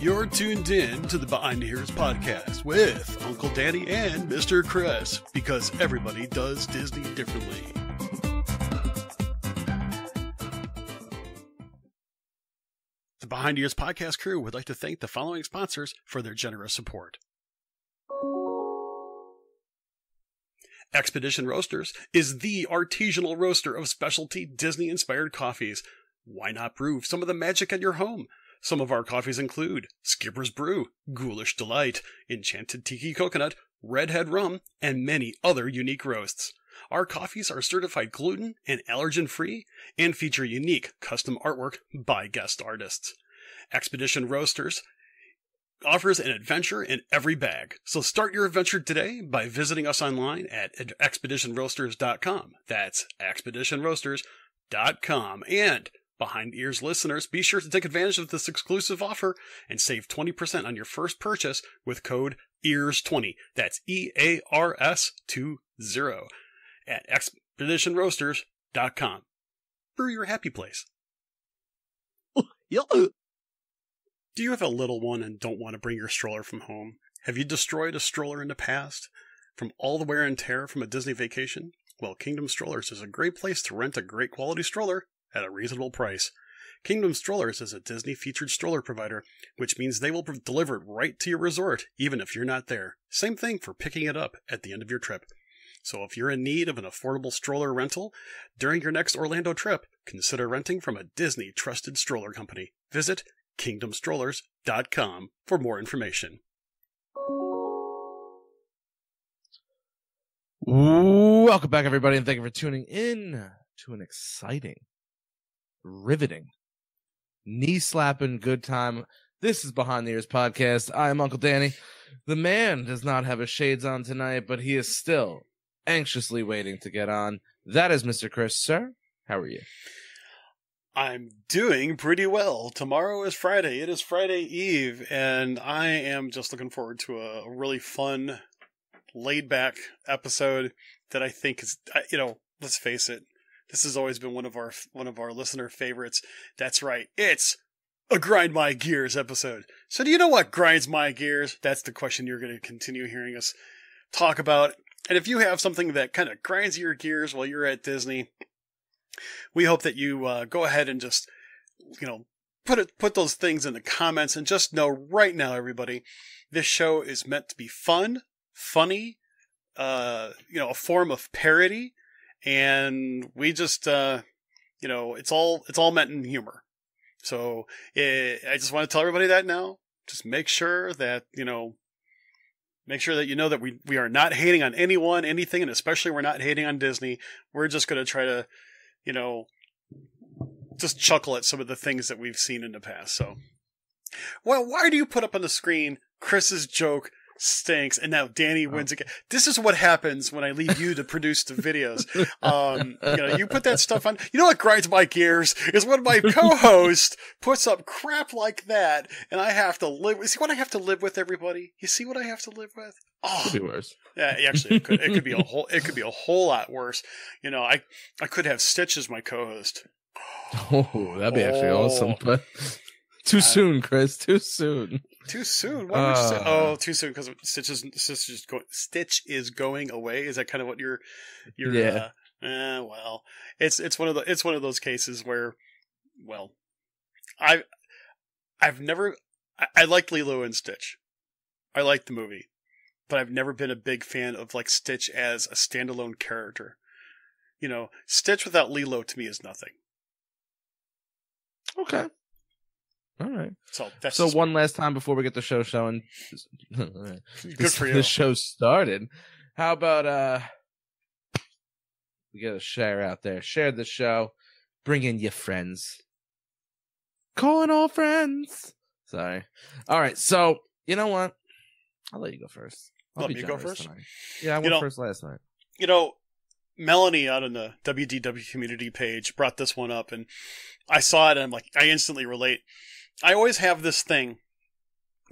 You're tuned in to the Behind the Ears podcast with Uncle Danny and Mr. Chris, because everybody does Disney differently. The Behind the Ears podcast crew would like to thank the following sponsors for their generous support. Expedition Roasters is the artisanal roaster of specialty Disney-inspired coffees. Why not brew some of the magic at your home? Some of our coffees include Skipper's Brew, Ghoulish Delight, Enchanted Tiki Coconut, Redhead Rum, and many other unique roasts. Our coffees are certified gluten and allergen-free and feature unique custom artwork by guest artists. Expedition Roasters offers an adventure in every bag. So start your adventure today by visiting us online at expeditionroasters.com. That's expeditionroasters.com. And Behind Ears listeners, be sure to take advantage of this exclusive offer and save 20% on your first purchase with code EARS20. That's EARS20 at expeditionroasters.com. Brew your happy place. Do you have a little one and don't want to bring your stroller from home? Have you destroyed a stroller in the past from all the wear and tear from a Disney vacation? Well, Kingdom Strollers is a great place to rent a great quality stroller at a reasonable price. Kingdom Strollers is a Disney-featured stroller provider, which means they will deliver it right to your resort, even if you're not there. Same thing for picking it up at the end of your trip. So if you're in need of an affordable stroller rental during your next Orlando trip, consider renting from a Disney-trusted stroller company. Visit kingdomstrollers.com for more information. Welcome back, everybody, and thank you for tuning in to an exciting, riveting, knee-slapping good time. This is Behind the Ears podcast. I am Uncle Danny. The man does not have his shades on tonight, but he is still anxiously waiting to get on. That is Mr. Chris. Sir, how are you? I'm doing pretty well. Tomorrow is Friday. It is Friday Eve, and I am just looking forward to a really fun, laid-back episode that I think is, let's face it, this has always been one of our listener favorites. That's right. It's a Grind My Gears episode. So do you know what grinds my gears? That's the question you're going to continue hearing us talk about. And if you have something that kind of grinds your gears while you're at Disney, we hope that you go ahead and just, put those things in the comments, and just know right now, everybody, this show is meant to be fun, funny, a form of parody. And we just, it's all meant in humor. So I just want to tell everybody that now. Just make sure that, you know that we are not hating on anyone, anything, and especially we're not hating on Disney. We're just going to try to, just chuckle at some of the things that we've seen in the past. So, well, why do you put up on the screen Chris's joke stinks, and now Danny wins again? This is what happens when I leave you to produce the videos. You put that stuff on. You know what grinds my gears is when my co-host puts up crap like that, and I have to live. See what I have to live with, everybody? You see what I have to live with? Oh, Could be worse. Yeah, actually, it could be a whole. It could be a whole lot worse. I could have Stitch as my co-host. Oh, that'd be actually awesome, but too soon, Chris. Too soon. Too soon? Why would you say? Oh, too soon because Stitch is going away. Is that kind of what you're? Yeah. Well, it's one of those cases where, well, I like Lilo and Stitch. I like the movie, but I've never been a big fan of like Stitch as a standalone character. Stitch without Lilo to me is nothing. Okay. All right. So that's one last time before we get the show showing. Good for you. The show started. How about we get a share out there. Share the show. Bring in your friends. Calling all friends. Sorry. All right. So you know what? I'll let you go first. Let me go first. Tonight. Yeah, I went first last night. Melanie out on the WDW community page brought this one up, and I saw it, and I'm like, I instantly relate. I always have this thing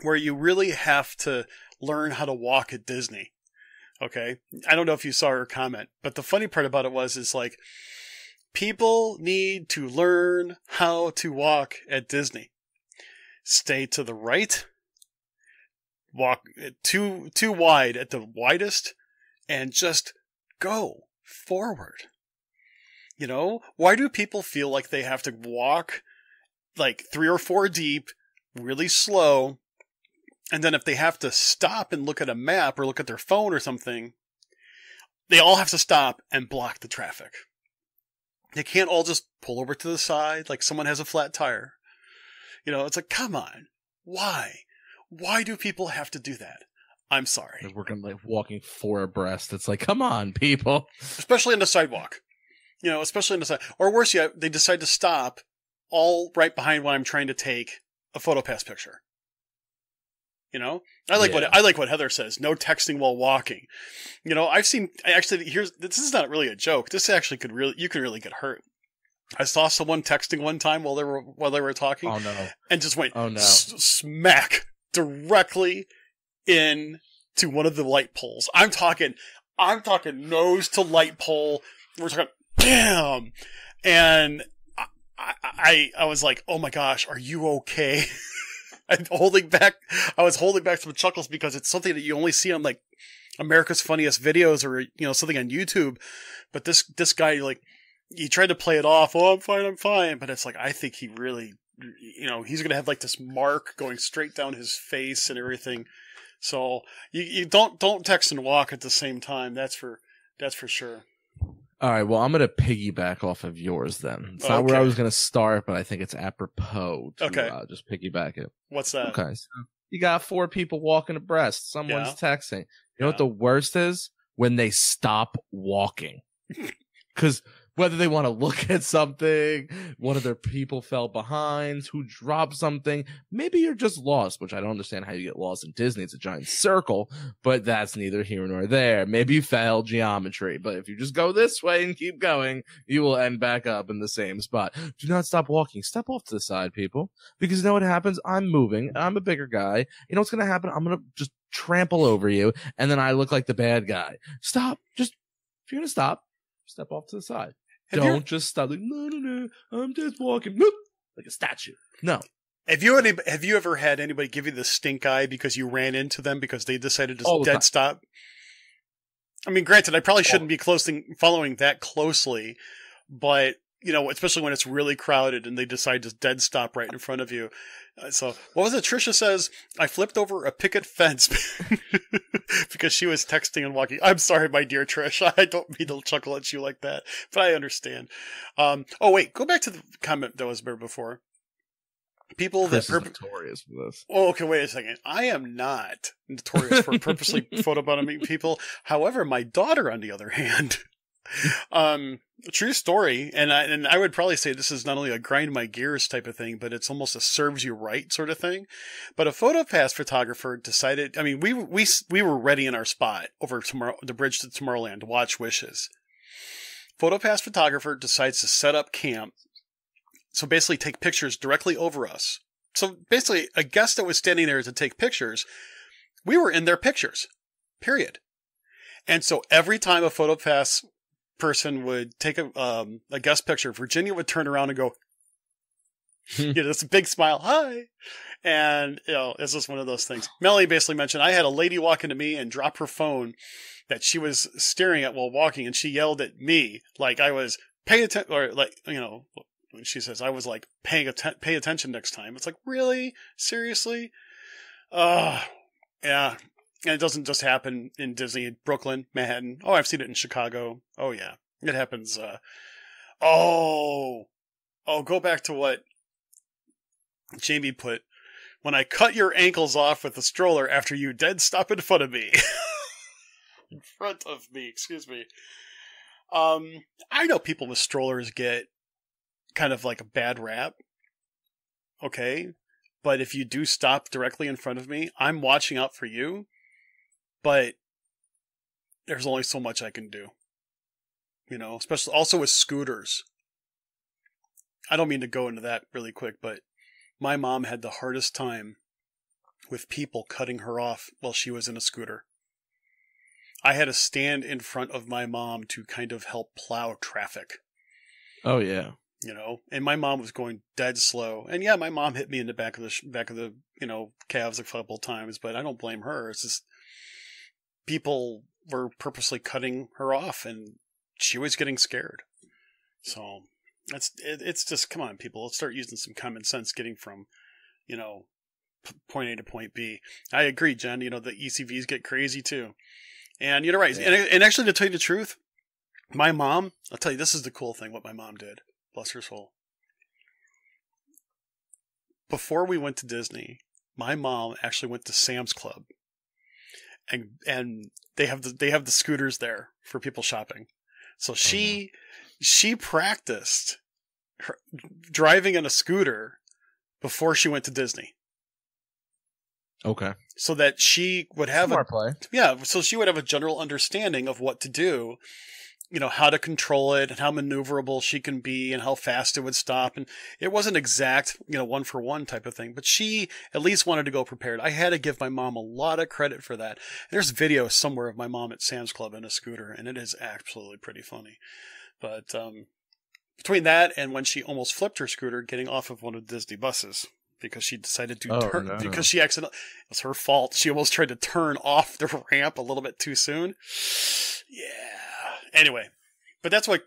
where you really have to learn how to walk at Disney. Okay? I don't know if you saw her comment, but the funny part about it is like, people need to learn how to walk at Disney. stay to the right, walk too wide at the widest, and just go forward. You know, why do people feel like they have to walk like 3 or 4 deep, really slow, and then if they have to stop and look at a map or look at their phone or something, they all have to stop and block the traffic? They can't all just pull over to the side like someone has a flat tire. You know, it's like, come on. Why? Why do people have to do that? I'm sorry. They're working like walking 4 abreast. It's like, come on, people. Especially on the sidewalk. You know, especially on the side. Or worse yet, they decide to stop all right behind when I'm trying to take a PhotoPass picture. You know? I like what Heather says. No texting while walking. You know, I've seen, actually, this is not really a joke. This actually you could really get hurt. I saw someone texting one time while they were talking. Oh no. And just went smack directly in to one of the light poles. I'm talking nose to light pole. We're talking bam. And I was like, oh my gosh, are you okay? I was holding back some chuckles because it's something that you only see on like America's Funniest Videos or, you know, something on YouTube. But this guy, like, he tried to play it off. Oh, I'm fine. But it's like, I think he really, you know, he's going to have like this mark going straight down his face and everything. So you don't text and walk at the same time. That's for sure. All right. Well, I'm going to piggyback off of yours then. It's not where I was going to start, but I think it's apropos to just piggyback it. What's that? Okay. So you got 4 people walking abreast. Someone's texting. You know what the worst is? When they stop walking. Because whether they want to look at something, one of their people fell behind, who dropped something, maybe you're just lost, which I don't understand how you get lost in Disney. It's a giant circle, but that's neither here nor there. Maybe you failed geometry, but if you just go this way and keep going, you will end back up in the same spot. Do not stop walking. Step off to the side, people, because you know what happens? I'm moving. I'm a bigger guy. You know what's going to happen? I'm going to just trample over you, and then I look like the bad guy. Stop. If you're going to stop, step off to the side. Don't just stop like, no, I'm just walking like a statue. No. Have you ever had anybody give you the stink eye because you ran into them because they decided to dead stop? I mean, granted, I probably shouldn't be following that closely, but you know, especially when it's really crowded and they decide to dead stop right in front of you. So, what was it? Trisha says, I flipped over a picket fence because she was texting and walking. I'm sorry, my dear Trish. I don't mean to chuckle at you like that, but I understand. Wait, go back to the comment that was there before. People Chris is notorious for this. Oh, okay, wait a second. I am not notorious for purposely photobombing people. However, my daughter, on the other hand, true story, and I would probably say this is not only a grind my gears type of thing, but it's almost a serves you right sort of thing. But a PhotoPass photographer decided, I mean, we were ready in our spot over the bridge to Tomorrowland to watch Wishes. PhotoPass photographer decides to set up camp, so basically take pictures directly over us. So basically, a guest that was standing there to take pictures, we were in their pictures, period. And so every time a PhotoPass person would take a guest picture, Virginia would turn around and go, you know, it's a big smile, hi. And, you know, it's just one of those things. Melanie basically mentioned, I had a lady walk into me and drop her phone that she was staring at while walking, and she yelled at me like I was paying attention, or like, you know, when she says I was like pay attention next time. It's like, really? Seriously? Yeah. And it doesn't just happen in Disney, Brooklyn, Manhattan. Oh, I've seen it in Chicago. Oh, yeah. It happens. Go back to what Jamie put. When I cut your ankles off with the stroller after you dead stop in front of me. In front of me, excuse me. I know people with strollers get kind of like a bad rap. Okay. But if you do stop directly in front of me, I'm watching out for you. But there's only so much I can do. You know, especially also with scooters. I don't mean to go into that really quick, but my mom had the hardest time with people cutting her off while she was in a scooter. I had to stand in front of my mom to kind of help plow traffic. Oh, yeah. and my mom was going dead slow. And yeah, my mom hit me in the back of the calves a couple of times, but I don't blame her. It's just people were purposely cutting her off, and she was getting scared. So it's just, come on, people, let's start using some common sense getting from, point A to point B. I agree, Jen. The ECVs get crazy too. And you're right. Yeah. And actually, to tell you the truth, my mom, I'll tell you, this is the cool thing, what my mom did. Bless her soul. Before we went to Disney, my mom actually went to Sam's Club. And they have the scooters there for people shopping. So she practiced driving in a scooter before she went to Disney. Okay. So that she would have smart play. Yeah, so she would have a general understanding of what to do, how to control it and how maneuverable she can be and how fast it would stop. And it wasn't exact, 1-for-1 type of thing, but she at least wanted to go prepared. I had to give my mom a lot of credit for that. There's video somewhere of my mom at Sam's Club in a scooter, and it is absolutely pretty funny. But between that and when she almost flipped her scooter getting off of one of the Disney buses, because she decided to turn, because she accidentally, it was her fault. She almost tried to turn off the ramp a little bit too soon. Yeah. Anyway, but that's what,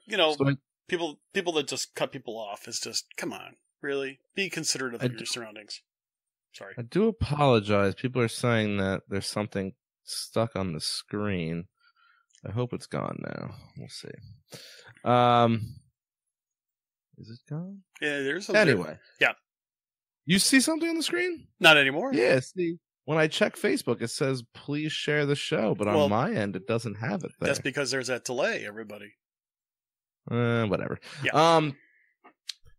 people that just cut people off is just, come on, really? Be considerate of your surroundings. Sorry. I do apologize. People are saying that there's something stuck on the screen. I hope it's gone now. We'll see. Is it gone? Yeah, there's something. Anyway. Yeah. You see something on the screen? Not anymore. Yeah, see. When I check Facebook, it says, please share the show. But on my end, it doesn't have it there. That's because there's that delay, everybody. Whatever. Yeah.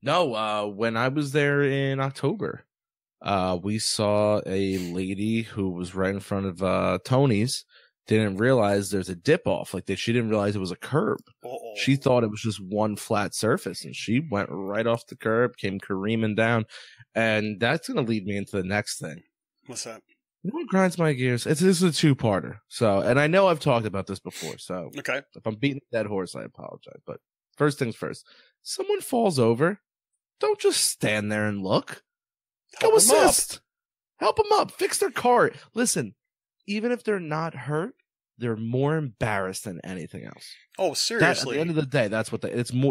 When I was there in October, we saw a lady who was right in front of Tony's, didn't realize there's a dip off. She didn't realize it was a curb. Uh-oh. She thought it was just one flat surface, and she went right off the curb, came careening down. And that's going to lead me into the next thing. What's that? You know what grinds my gears? This is a two-parter. So, and I know I've talked about this before. So, okay, if I'm beating a dead horse, I apologize. But first things first, someone falls over, don't just stand there and look. Go assist. Help them up. Fix their car. Listen, even if they're not hurt, they're more embarrassed than anything else. Oh, seriously. At the end of the day, that's what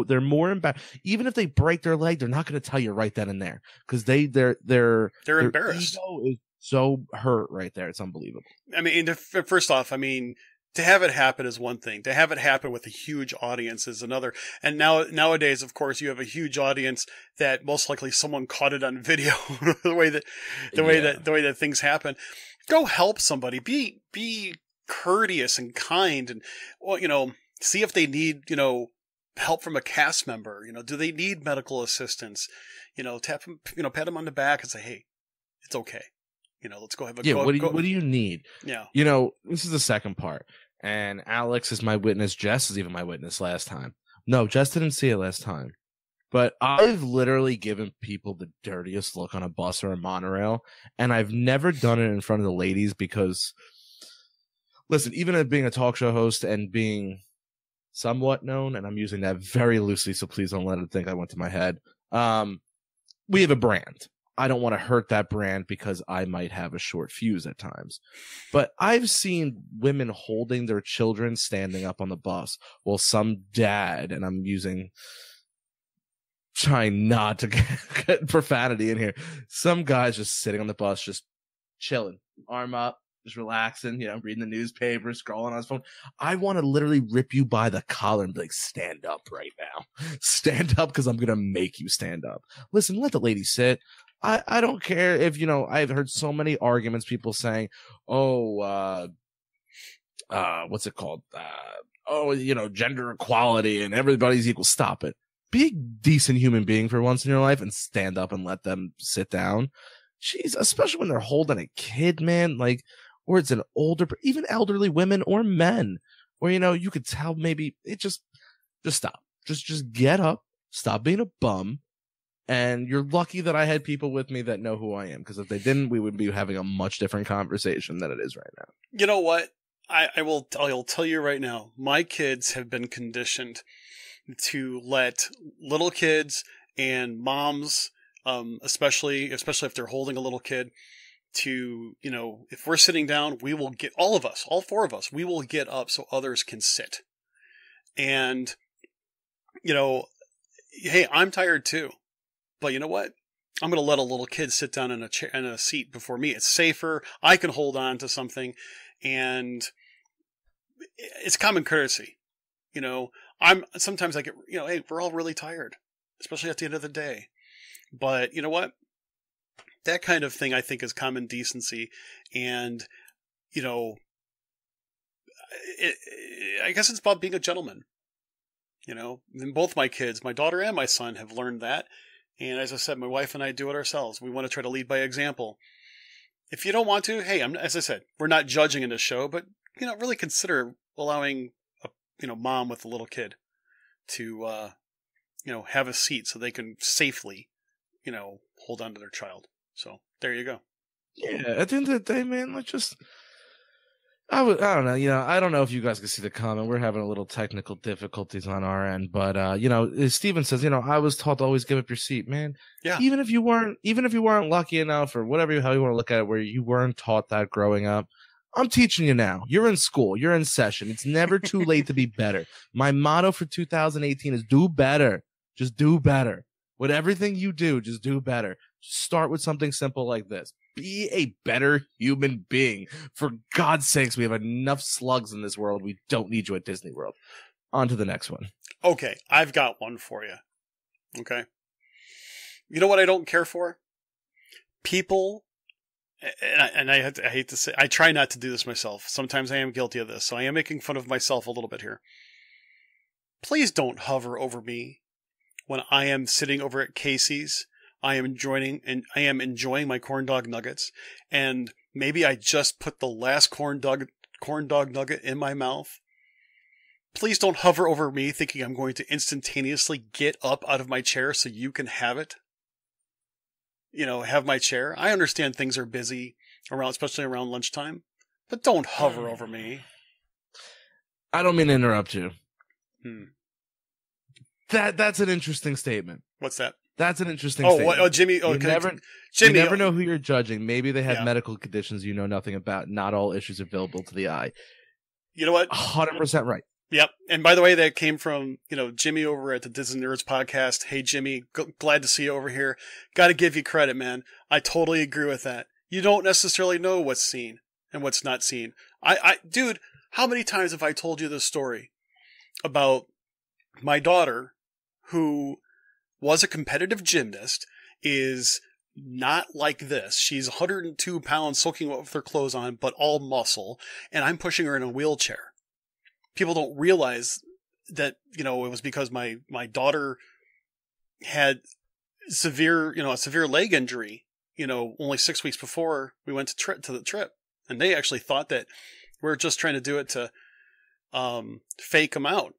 they're more embarrassed. Even if they break their leg, they're not going to tell you right then and there because they're embarrassed. Ego is so hurt right there. It's unbelievable. I mean, first off, to have it happen is one thing. To have it happen with a huge audience is another. And nowadays, of course, you have a huge audience that most likely someone caught it on video. the way that things happen. Go help somebody. Be courteous and kind, and see if they need help from a cast member. Do they need medical assistance? Tap them, pat them on the back and say, hey, it's okay. Let's go have a go. What do you need? Yeah. This is the second part. And Alex is my witness. Jess is even my witness last time. No, Jess didn't see it last time. But I've literally given people the dirtiest look on a bus or a monorail. And I've never done it in front of the ladies because, listen, even as being a talk show host and being somewhat known, and I'm using that very loosely, so please don't let it think I went to my head. We have a brand. I don't want to hurt that brand because I might have a short fuse at times. But I've seen women holding their children standing up on the bus while some dad, and I'm trying not to get profanity in here, some guy's just sitting on the bus, just chilling, arm up, just relaxing, reading the newspaper, scrolling on his phone. I want to literally rip you by the collar and be like, stand up right now. Stand up because I'm going to make you stand up. Listen, let the lady sit. I don't care if, I've heard so many arguments, people saying, what's it called? Gender equality and everybody's equal. Stop it. Be a decent human being for once in your life and stand up and let them sit down. Jeez, especially when they're holding a kid, man, or it's an older, even elderly women or men, or, you could tell maybe it just stop. Just get up, stop being a bum. And you're lucky that I had people with me that know who I am, because if they didn't, we would be having a much different conversation than it is right now. You know what? I'll tell you right now, my kids have been conditioned to let little kids and moms, especially if they're holding a little kid, to, if we're sitting down, we will get, all of us, all four of us, we will get up so others can sit. And, hey, I'm tired too, but you know what? I'm going to let a little kid sit down in a seat before me. It's safer. I can hold on to something, and it's common courtesy. Sometimes I get, hey, we're all really tired, especially at the end of the day. But you know what? That kind of thing I think is common decency, and I guess it's about being a gentleman. And both my kids, my daughter and my son, have learned that. And as I said, my wife and I do it ourselves. We want to try to lead by example. If you don't want to, hey, as I said, we're not judging in this show, but really consider allowing a mom with a little kid to have a seat so they can safely hold on to their child. So there you go. Yeah, at the end of the day, man, I don't know. I don't know if you guys can see the comment. We're having a little technical difficulties on our end, but as Steven says, I was taught to always give up your seat, man. Yeah. Even if you weren't how you want to look at it, where you weren't taught that growing up, I'm teaching you now. You're in school. You're in session. It's never too late to be better. My motto for 2018 is do better. Just do better. With everything you do, just do better. Start with something simple like this. Be a better human being. For God's sakes, we have enough slugs in this world. We don't need you at Disney World. On to the next one. Okay, I've got one for you. Okay. You know what I don't care for? People, and I hate to say, I try not to do this myself. Sometimes I am guilty of this, so I am making fun of myself a little bit here. Please don't hover over me when I am sitting over at Casey's. I am enjoying my corn dog nuggets, and maybe I just put the last corn dog nugget in my mouth. Please don't hover over me thinking I'm going to instantaneously get up out of my chair so you can have it. Have my chair. I understand things are busy especially around lunchtime, but don't hover over me. I don't mean to interrupt you. That's an interesting statement. What's that? That's an interesting statement. Jimmy. You never know who you're judging. Maybe they have medical conditions you know nothing about. Not all issues are visible to the eye. You know what? 100% right. Yep. And by the way, that came from, Jimmy over at the Disney Nerds podcast. Hey, Jimmy, glad to see you over here. Got to give you credit, man. I totally agree with that. You don't necessarily know what's seen and what's not seen. Dude, how many times have I told you this story about my daughter, who was a competitive gymnast, is not like this. She's 102 pounds soaking wet with her clothes on, but all muscle, and I'm pushing her in a wheelchair. People don't realize that, it was because my daughter had a severe leg injury, only 6 weeks before we went to the trip. And they actually thought that we were just trying to do it to fake them out.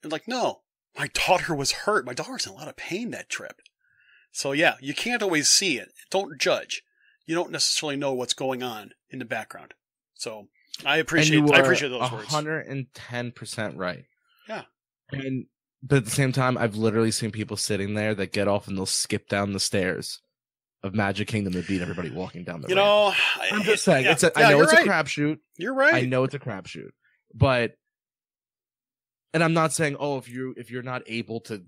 And no. My daughter was hurt. My daughter was in a lot of pain that trip. So yeah, you can't always see it. Don't judge. You don't necessarily know what's going on in the background. So I appreciate those words. 110% right. Yeah. But at the same time, I've literally seen people sitting there that get off and they'll skip down the stairs of Magic Kingdom to beat everybody walking down the ramp. I'm just saying, I know it's a crapshoot. You're right. I know it's a crapshoot, but. And I'm not saying, if you're not able to,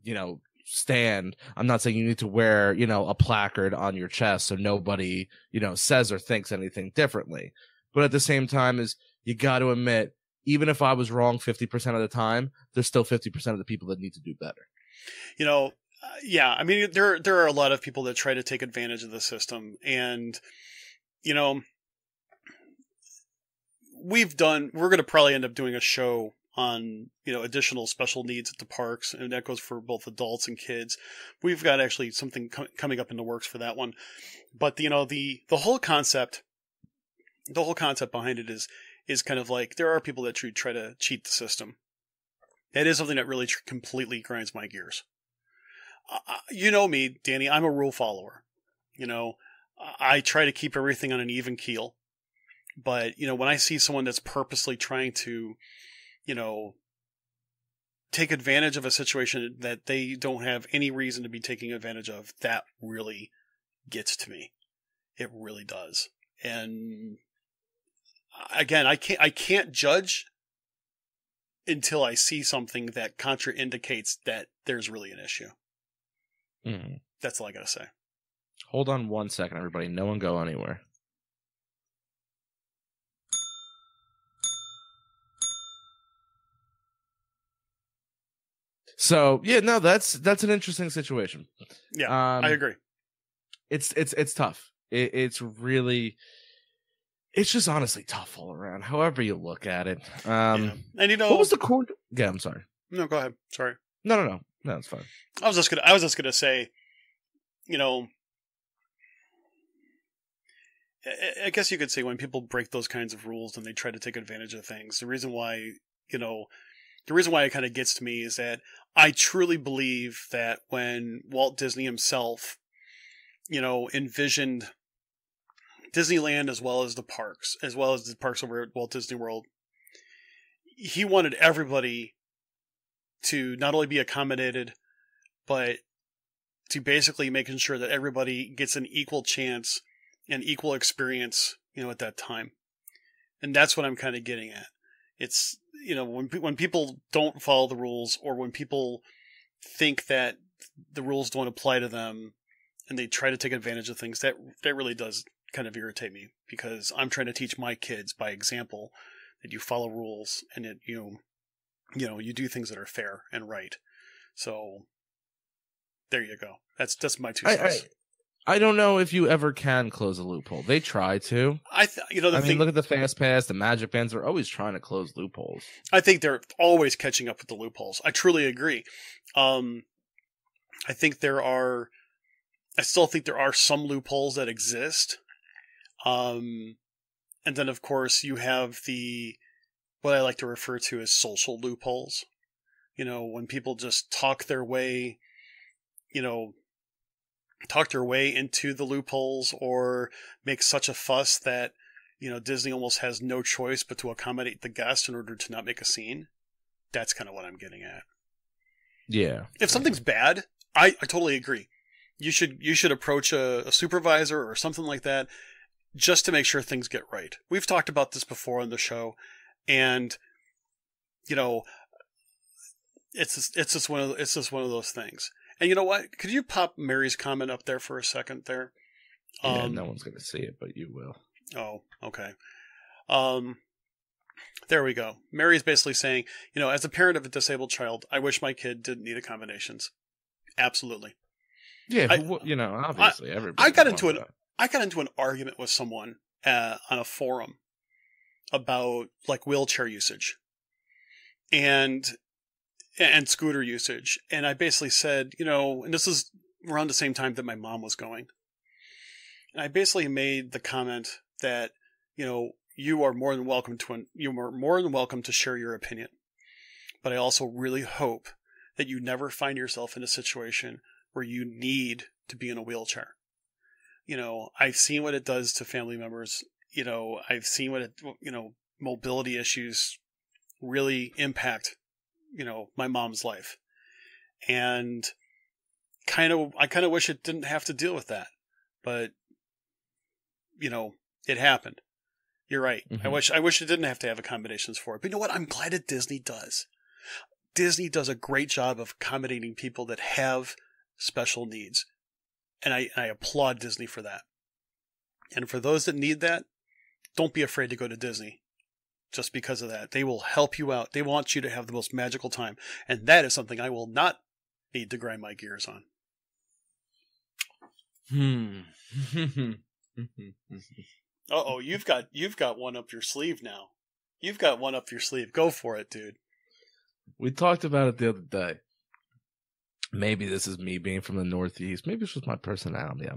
stand, I'm not saying you need to wear, a placard on your chest so nobody, says or thinks anything differently. But at the same time, you got to admit, even if I was wrong 50% of the time, there's still 50% of the people that need to do better. Yeah. I mean, there are a lot of people that try to take advantage of the system, and we're going to probably end up doing a show on additional special needs at the parks, and that goes for both adults and kids. We've got actually something coming up in the works for that one. But the whole concept behind it is kind of like, there are people that try to cheat the system. That is something that really completely grinds my gears. Me, Danny, I'm a rule follower. I try to keep everything on an even keel. But when I see someone that's purposely trying to take advantage of a situation that they don't have any reason to be taking advantage of, that really gets to me. It really does. And again, I can't judge until I see something that contraindicates that there's really an issue. Mm. That's all I gotta say. Hold on 1 second, everybody. No one go anywhere. So yeah, no, that's an interesting situation. Yeah, I agree. It's tough. It's really, it's just honestly tough all around. However you look at it. Yeah. And what was the core? Yeah, I'm sorry. No, go ahead. Sorry. No, it's fine. I was just gonna say, I guess you could say when people break those kinds of rules and they try to take advantage of things, the reason why it kind of gets to me is that I truly believe that when Walt Disney himself, envisioned Disneyland as well as the parks over at Walt Disney World, he wanted everybody to not only be accommodated, but to basically making sure that everybody gets an equal chance and equal experience, at that time. And that's what I'm kind of getting at. It's, when people don't follow the rules, or when people think that the rules don't apply to them and they try to take advantage of things, that really does kind of irritate me, because I'm trying to teach my kids by example that you follow rules and that you do things that are fair and right. So there you go. That's my 2 cents. I don't know if you ever can close a loophole. They try to. Look at the Fast Pass, the Magic Bands. They're always trying to close loopholes. I think they're always catching up with the loopholes. I truly agree. I still think there are some loopholes that exist. And then of course you have what I like to refer to as social loopholes. When people just talk their way into the loopholes, or make such a fuss that, Disney almost has no choice but to accommodate the guest in order to not make a scene. That's kind of what I'm getting at. Yeah. If something's bad, I totally agree. You should approach a supervisor or something like that just to make sure things get right. We've talked about this before on the show, and, it's just one of those things. And you know what? Could you pop Mary's comment up there for a second there? Yeah, no one's going to see it, but you will. Oh, okay. There we go. Mary's basically saying, as a parent of a disabled child, I wish my kid didn't need accommodations. Absolutely. Yeah, obviously everybody. I got into an argument with someone on a forum about like wheelchair usage and scooter usage. And I basically said, and this is around the same time that my mom was going. And I basically made the comment that, you are more than welcome to share your opinion. But I also really hope that you never find yourself in a situation where you need to be in a wheelchair. I've seen what it does to family members. I've seen what mobility issues really impact my mom's life. And I kind of wish it didn't have to deal with that, but it happened. You're right. Mm-hmm. I wish it didn't have to have accommodations for it, but you know what? I'm glad that Disney does. Disney does a great job of accommodating people that have special needs. And I applaud Disney for that. And for those that need that, don't be afraid to go to Disney. Just because of that. They will help you out. They want you to have the most magical time. And that is something I will not need to grind my gears on. Uh-oh, you've got one up your sleeve now. You've got one up your sleeve. Go for it, dude. We talked about it the other day. Maybe this is me being from the Northeast. Maybe it's just my personality.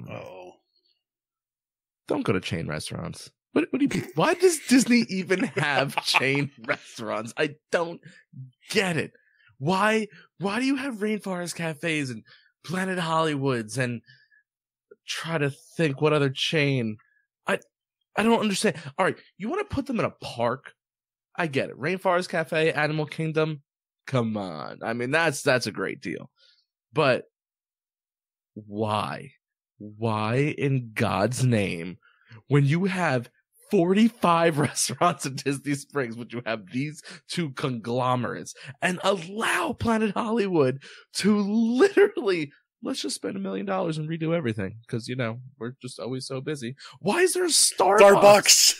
Don't go to chain restaurants. What do you? Why does Disney even have chain restaurants? I don't get it. Why do you have Rainforest Cafes and Planet Hollywoods and try to think what other chain? I don't understand. All right, you want to put them in a park? I get it. Rainforest Cafe, Animal Kingdom, Come on. I mean, that's a great deal. But why? Why in God's name, when you have 45 restaurants in Disney Springs, would you have these two conglomerates and allow Planet Hollywood to literally, let's just spend $1 million and redo everything? Because, you know, we're just always so busy. Why is there Starbucks?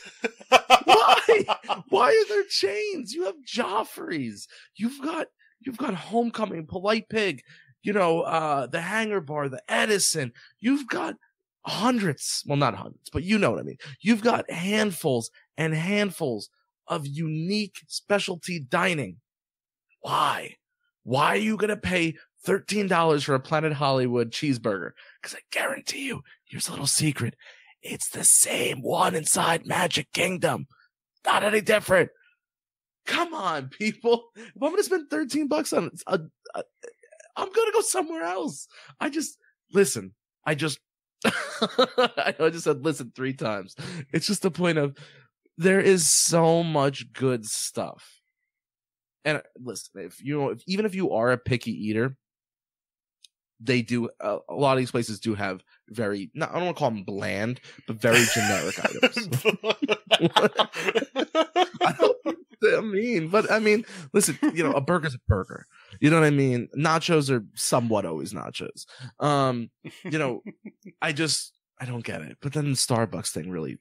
Why? Why are there chains? You have Joffrey's. You've got Homecoming, Polite Pig, you know, the Hangar Bar, the Edison. You've got hundreds, well, not hundreds, but you know what I mean. You've got handfuls and handfuls of unique specialty dining. Why? Why are you going to pay $13 for a Planet Hollywood cheeseburger? Because I guarantee you, here's a little secret. It's the same one inside Magic Kingdom. Not any different. Come on, people. If I'm going to spend $13 on it, I'm going to go somewhere else. I just I know I just said listen 3 times. It's just the point of there is so much good stuff. And listen, even if you are a picky eater, they do a lot of these places do have very, I don't want to call them bland, but very generic items. I mean, but I mean, listen, you know, a burger's a burger. You know what I mean? Nachos are somewhat always nachos. You know, I don't get it. But then the Starbucks thing really,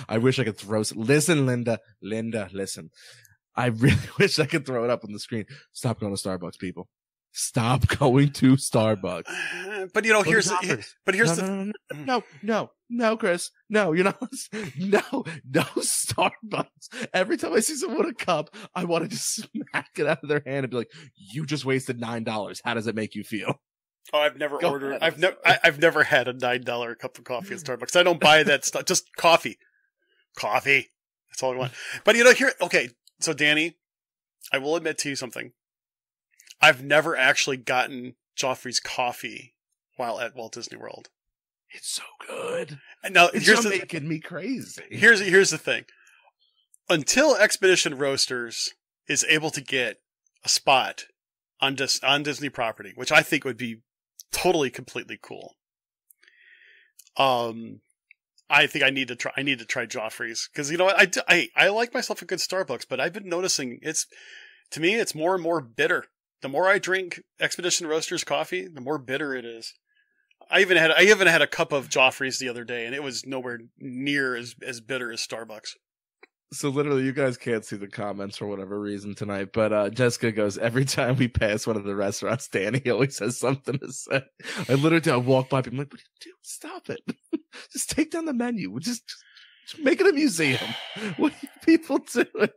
I wish I could throw some. Listen, Linda, listen. I really wish I could throw it up on the screen. Stop going to Starbucks, people. Stop going to Starbucks. But you know, here's no, Chris, no, you're not. No, Starbucks. Every time I see someone with a cup, I want to just smack it out of their hand and be like, "You just wasted $9. How does it make you feel?" Oh, I've never ordered. I've never had a $9 cup of coffee at Starbucks. I don't buy that stuff. Just coffee. That's all I want. But you know, okay. So Danny, I will admit to you something. I've never actually gotten Joffrey's coffee while at Walt Disney World. It's so good. Now, it's making me crazy. Here's the thing. Until Expedition Roasters is able to get a spot on Disney property, which I think would be totally, completely cool. I think I need to try Joffrey's, because you know what, I like myself a good Starbucks, but I've been noticing to me it's more and more bitter. The more I drink Expedition Roasters coffee, the more bitter it is. I even had a cup of Joffrey's the other day, and it was nowhere near as bitter as Starbucks. So literally, you guys can't see the comments for whatever reason tonight, but Jessica goes, every time we pass one of the restaurants, Danny always has something to say. I walk by people, I'm like, what are you doing? Stop it. Just take down the menu. Just make it a museum. What are you people doing?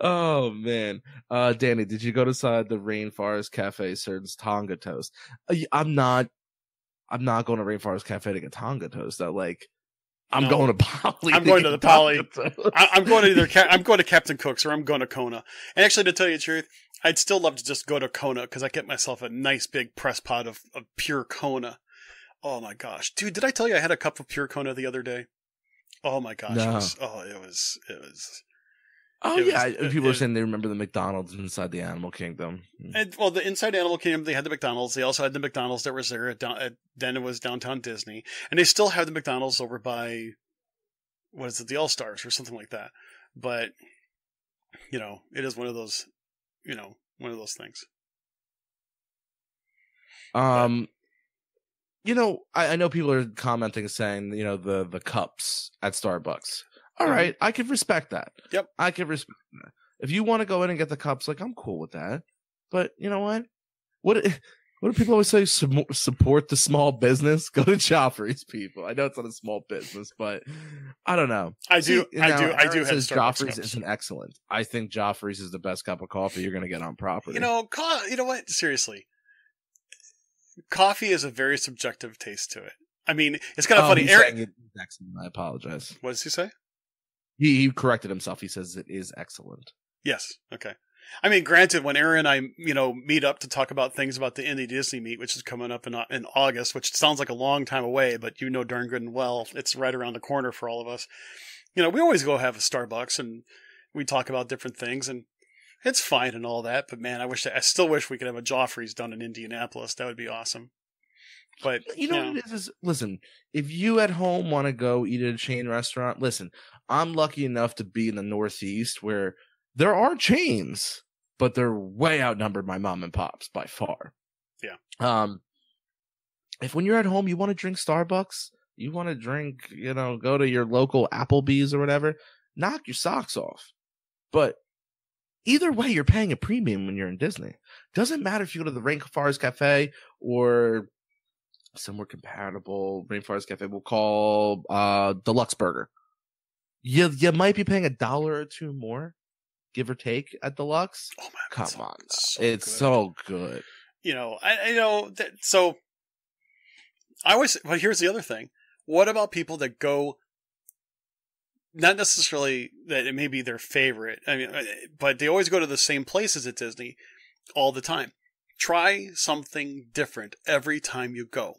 Oh man. Danny, did you go inside the Rainforest Cafe serves Tonga toast? I'm not going to Rainforest Cafe to get Tonga toast. I'm going to Poly. I'm going to the Poly. I'm going to I'm going to Captain Cook's, or I'm going to Kona. And actually, to tell you the truth, I'd still love to just go to Kona, because I get myself a nice big press pot of pure Kona. Oh my gosh, dude! Did I tell you I had a cup of pure Kona the other day? Oh my gosh! No. It was. Oh yeah, people are saying they remember the McDonald's inside the Animal Kingdom. Well, the inside Animal Kingdom, they had the McDonald's. They also had the McDonald's that was there then it was Downtown Disney, and they still have the McDonald's over by, what is it, the All Stars or something like that. But you know, it is one of those things. You know, I know people are commenting saying, you know, the cups at Starbucks. All right, I can respect that. Yep. I can respect that. If you want to go in and get the cups, I'm cool with that. But you know what? What do people always say? Support the small business. Go to Joffrey's, people. I know it's not a small business, but I don't know. I do have Joffrey's isn't excellent. I think Joffrey's is the best cup of coffee you're going to get on property. You know what? Seriously, coffee is a very subjective taste to it. I mean, it's kind of funny. Aaron, it's excellent. I apologize. What does he say? He corrected himself. He says it is excellent. Yes. Okay. I mean, granted, when Aaron and I, meet up to talk about things about the Indie Disney meet, which is coming up in August, which sounds like a long time away, but you know darn good and well it's right around the corner for all of us. We always go have a Starbucks and we talk about different things. And It's fine and all that, but man, I still wish we could have a Joffrey's down in Indianapolis. That would be awesome. But You know what it is? Listen, if you at home want to go eat at a chain restaurant, listen, I'm lucky enough to be in the Northeast where there are chains, but they're way outnumbered by mom and pops by far. Yeah. If when you're at home, you want to drink Starbucks, you want to drink, go to your local Applebee's or whatever, knock your socks off. But either way, you're paying a premium when you're in Disney. Doesn't matter if you go to the Rainforest Cafe or somewhere compatible. Rainforest Cafe we'll call Deluxe Burger. You might be paying $1 or $2 more, give or take, at Deluxe. Oh man, come on, it's so good. I know that. So but here's the other thing. What about people that go? Not necessarily that it may be their favorite. I mean, but they always go to the same places at Disney all the time. Try something different every time you go.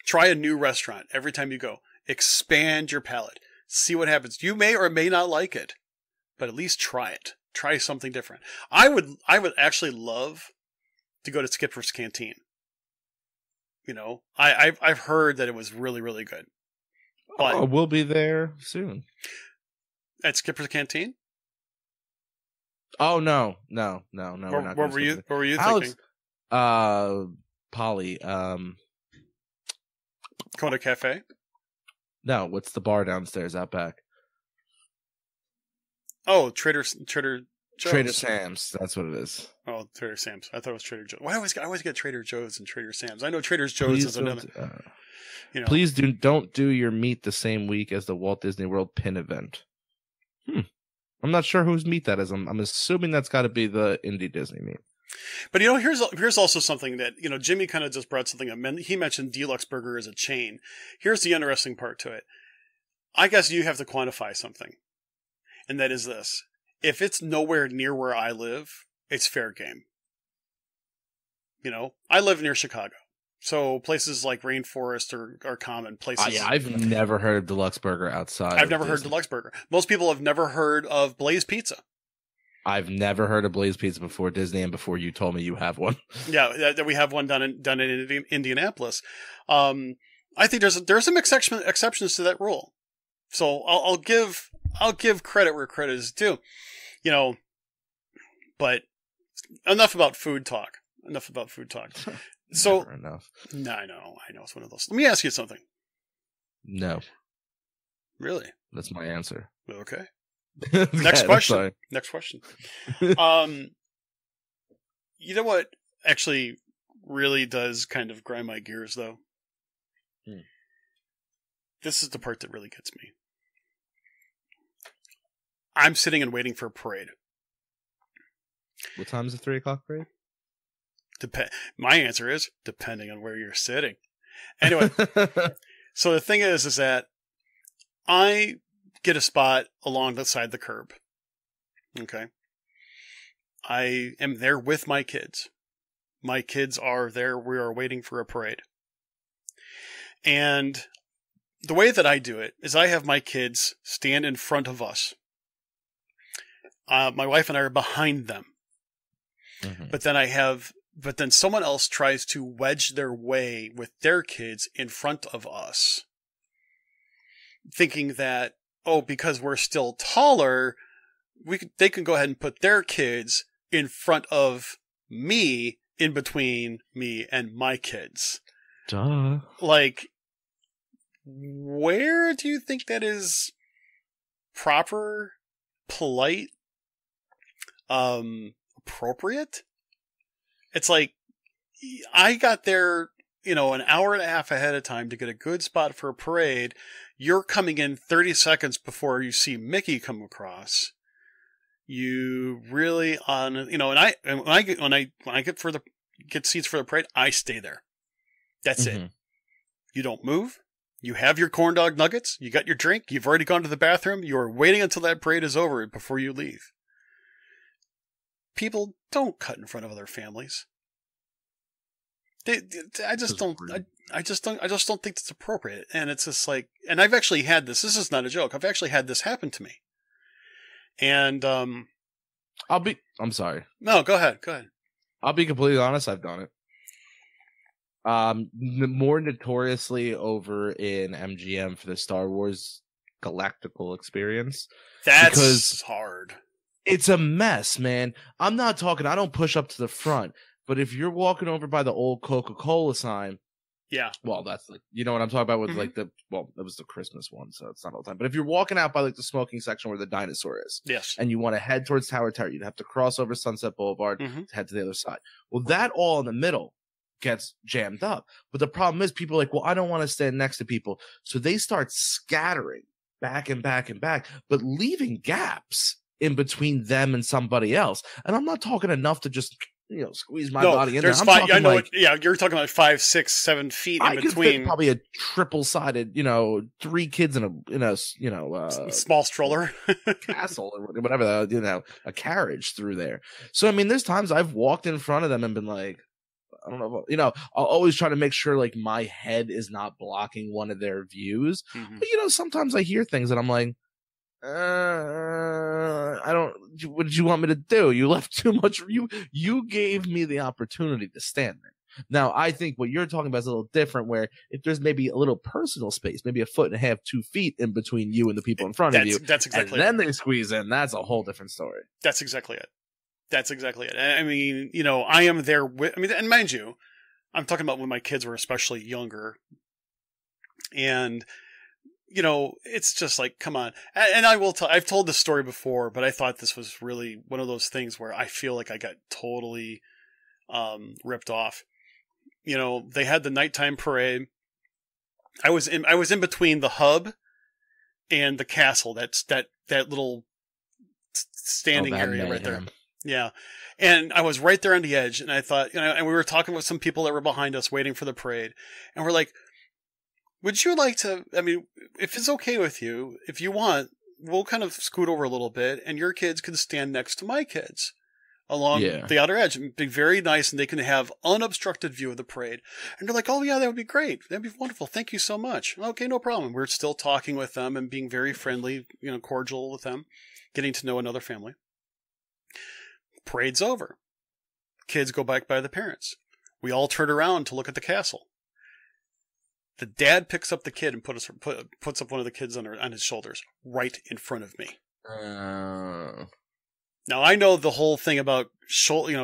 Try a new restaurant every time you go. Expand your palate. See what happens. You may or may not like it, but at least try it. Try something different. I would actually love to go to Skipper's Canteen. I've heard that it was really, really good. But we'll be there soon. At Skipper's Canteen? Oh no, we're not. What were you Alex, thinking? Polly, Kona Cafe? No, what's the bar downstairs out back? Oh, Trader Joe's. Trader Sam's. That's what it is. Oh, Trader Sam's. I thought it was Trader Joe's. Why I always get Trader Joe's and Trader Sam's? I know Trader Joe's is another. Please don't do your meet the same week as the Walt Disney World Pin event. I'm not sure whose meet that is. I'm assuming that's got to be the Indie Disney meet. But here's also something that Jimmy kind of just brought something up. He mentioned Deluxe Burger as a chain. Here's the interesting part to it. I guess you have to quantify something, and that is this: if it's nowhere near where I live, it's fair game. I live near Chicago. So places like Rainforest are common places. Yeah, I've never heard of Deluxe Burger outside. I've never heard of Deluxe Burger. Most people have never heard of Blaze Pizza. I've never heard of Blaze Pizza before Disney and before you told me you have one. Yeah, that we have one done in Indianapolis. I think there's some exceptions to that rule. So I'll give credit where credit is due. But enough about food talk. So enough. No, I know it's one of those. Let me ask you something. No. Really? That's my answer. Okay. Next question. Next question. You know what actually really does kind of grind my gears though? This is the part that really gets me. I'm sitting and waiting for a parade. What time is the 3:00 parade? My answer is depending on where you're sitting. Anyway, so the thing is that I get a spot along the side of the curb. Okay. I am there with my kids. My kids are there. We are waiting for a parade. And the way that I do it is I have my kids stand in front of us. My wife and I are behind them. Mm-hmm. But then someone else tries to wedge their way with their kids in front of us, thinking that, because we're still taller, they can go ahead and put their kids in front of me, in between me and my kids. Duh. Like, where do you think that is proper, polite, appropriate? It's like, I got there, an hour and a half ahead of time to get a good spot for a parade. You're coming in 30 seconds before you see Mickey come across. You really when I get seats for the parade, I stay there. That's it. You don't move. You have your corn dog nuggets. You got your drink. You've already gone to the bathroom. You are waiting until that parade is over before you leave. People don't cut in front of other families. I just don't think it's appropriate. And it's just like, and I've actually had this is not a joke. I've actually had this happen to me. And, I'm sorry. No, go ahead. I'll be completely honest. I've done it. More notoriously over in MGM for the Star Wars Galactical experience. That's hard. It's a mess, man. I'm not talking, I don't push up to the front, but if you're walking over by the old Coca-Cola sign, yeah. Well, that's like, you know what I'm talking about with like it was the Christmas one, so it's not all the time. But if you're walking out by like the smoking section where the dinosaur is, yes, and you want to head towards Tower Terror, you'd have to cross over Sunset Boulevard to head to the other side. Well, that all in the middle gets jammed up. But the problem is people are like, well, I don't want to stand next to people. So they start scattering back and back and back, but leaving gaps in between them and somebody else. And I'm not talking enough to just, squeeze my body in there. I'm talking you're talking like 5, 6, 7 feet in between. Probably a triple-sided, 3 kids in a small stroller castle or whatever, a carriage through there. So I mean, there's times I've walked in front of them and been like, I don't know, I'll always try to make sure like my head is not blocking one of their views. But sometimes I hear things and I'm like, what did you want me to do? You left too much. You gave me the opportunity to stand there. Now, I think what you're talking about is a little different, where if there's maybe a little personal space, maybe 1.5 feet, 2 feet in between you and the people in front of you. That's exactly and then they squeeze in. That's a whole different story. That's exactly it. I mean, I am there with, and mind you, I'm talking about when my kids were especially younger. And, it's just like, come on. And I will I've told this story before, but I thought this was really one of those things where I feel like I got totally ripped off. They had the nighttime parade. I was in between the hub and the castle. That's that little standing area right there. Yeah. And I was right there on the edge, and I thought, and we were talking with some people that were behind us waiting for the parade. And we're like, would you like to, if it's okay with you, if you want, we'll kind of scoot over a little bit, and your kids can stand next to my kids along the outer edge. It'd be very nice, and they can have unobstructed view of the parade. And they're like, oh yeah, that would be great. That'd be wonderful. Thank you so much. Okay, no problem. We're still talking with them and being very friendly, cordial with them, getting to know another family. Parade's over. Kids go back by the parents. We all turn around to look at the castle. The dad picks up the kid and puts up one of the kids on his shoulders right in front of me. Now I know the whole thing about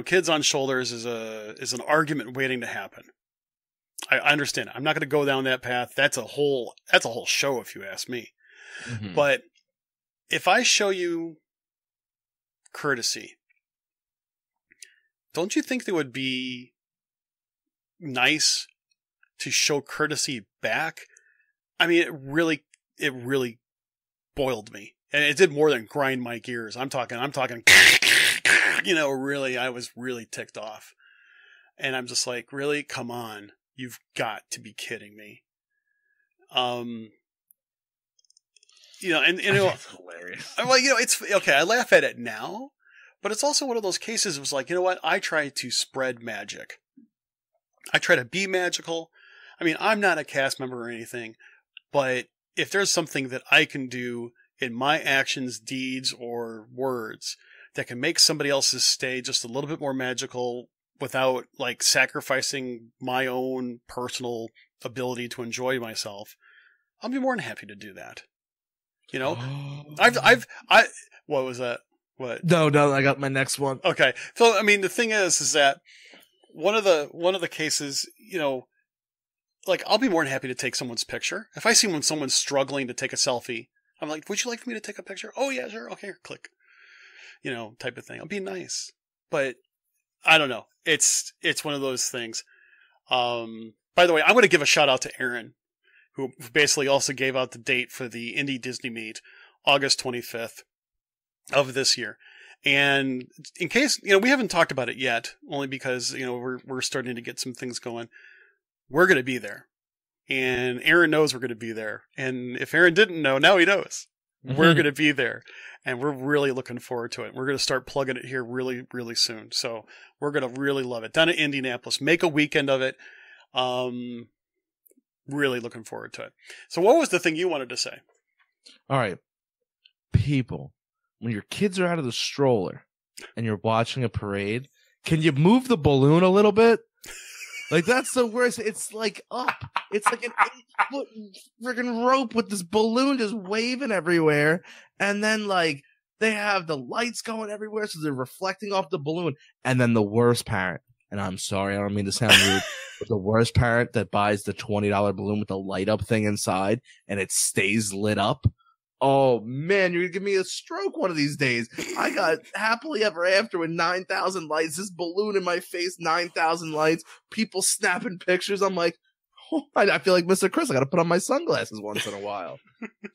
kids on shoulders is an argument waiting to happen. I understand. I'm not going to go down that path. That's a whole show if you ask me. But if I show you courtesy, don't you think it would be nice to show courtesy back? It really boiled me. And it did more than grind my gears. I'm talking, really, I was really ticked off. And I'm just like, really? Come on. You've got to be kidding me. It's hilarious. It's okay. I laugh at it now. But it's also one of those cases, it was like, you know what? I try to spread magic. I try to be magical. I'm not a cast member or anything, but if there's something that I can do in my actions, deeds, or words that can make somebody else's stay just a little bit more magical without like sacrificing my own personal ability to enjoy myself, I'll be more than happy to do that. What was that? What? No, I got my next one. Okay. So, the thing is that one of the cases, like I'll be more than happy to take someone's picture. If I see when someone's struggling to take a selfie, I'm like, would you like for me to take a picture? Oh yeah, sure. Okay, click. Type of thing. I'll be nice. But I don't know. It's one of those things. By the way, I'm going to give a shout out to Aaron, who basically also gave out the date for the Indie Disney Meet, August 25th. Of this year. And in case, we haven't talked about it yet, only because, we're starting to get some things going. We're going to be there. And Aaron knows we're going to be there. And if Aaron didn't know, now he knows. We're going to be there. And we're really looking forward to it. We're going to start plugging it here really, really soon. So we're going to really love it. Down at Indianapolis. Make a weekend of it. Really looking forward to it. So what was the thing you wanted to say? All right. People. When your kids are out of the stroller, and you're watching a parade, can you move the balloon a little bit? Like, that's the worst. It's like up. It's like an 8-foot freaking rope with this balloon just waving everywhere. And then, like, they have the lights going everywhere, so they're reflecting off the balloon. And then the worst parent, and I'm sorry, I don't mean to sound rude, but the worst parent that buys the $20 balloon with the light up thing inside and it stays lit up. Oh, man, you're going to give me a stroke one of these days. I got happily ever after with 9,000 lights. This balloon in my face, 9,000 lights. People snapping pictures. I'm like, oh, I feel like Mr. Chris. I got to put on my sunglasses once in a while.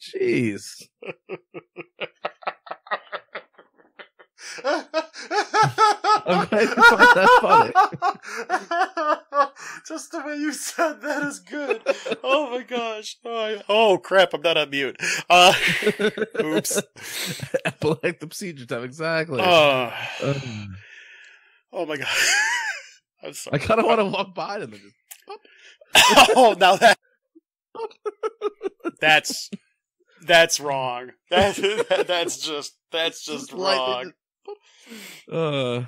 Jeez. I'm glad you find that funny. Just the way you said that is good. Oh my gosh. Oh crap, I'm not on mute. Oops. Epileptic procedure time, exactly. Oh my god. I'm sorry. I kind of want to walk by them and just pop. Oh, now that's wrong. That's just wrong. Oh,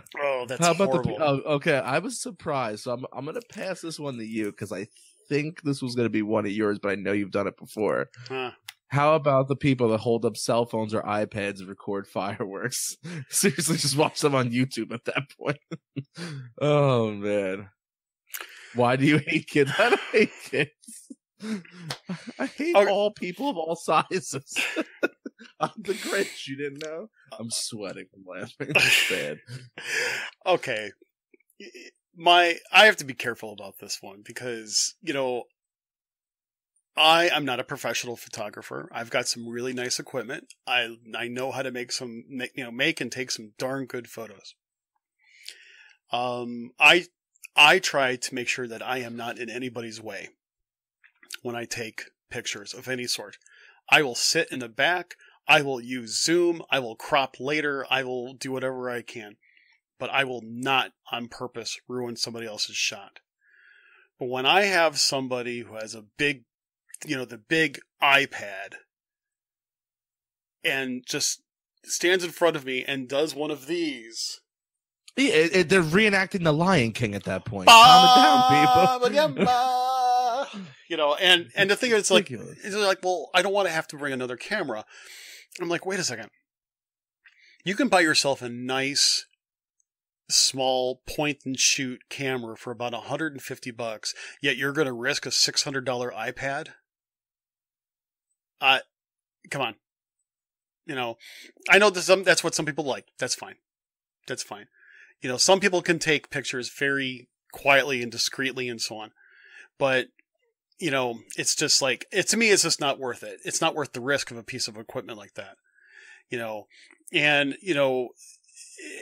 that's how about horrible. Okay, I was surprised, so I'm gonna pass this one to you because I think this was gonna be one of yours, but I know you've done it before. Huh. How about the people that hold up cell phones or iPads and record fireworks? Seriously, just watch them on YouTube at that point. Oh man, why do you hate kids? I don't hate kids. I hate all people of all sizes. I'm the Grinch, you didn't know? I'm sweating from laughing. It's bad. Okay. I have to be careful about this one because, I am not a professional photographer. I've got some really nice equipment. I know how to make and take some darn good photos. I try to make sure that I am not in anybody's way when I take pictures of any sort. I will sit in the back. I will use Zoom. I will crop later. I will do whatever I can. But I will not, on purpose, ruin somebody else's shot. But when I have somebody who has a big, the big iPad and just stands in front of me and does one of these. Yeah, they're reenacting the Lion King at that point. Calm it down, people. And the thing is, it's like, well, I don't want to have to bring another camera. I'm like, wait a second. You can buy yourself a nice, small point and shoot camera for about $150, yet you're going to risk a $600 iPad? Come on. I know that's what some people like. That's fine. Some people can take pictures very quietly and discreetly and so on. But, it's just like, to me, it's just not worth it. It's not worth the risk of a piece of equipment like that,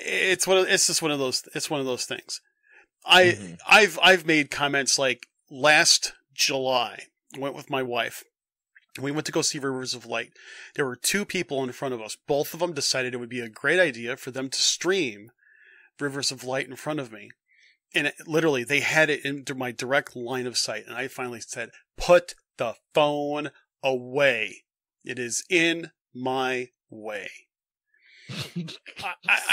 it's just one of those things. I've made comments like last July, I went with my wife. We went to go see Rivers of Light. There were two people in front of us. Both of them decided it would be a great idea for them to stream Rivers of Light in front of me. And literally, they had it into my direct line of sight. And I finally said, put the phone away. It is in my way.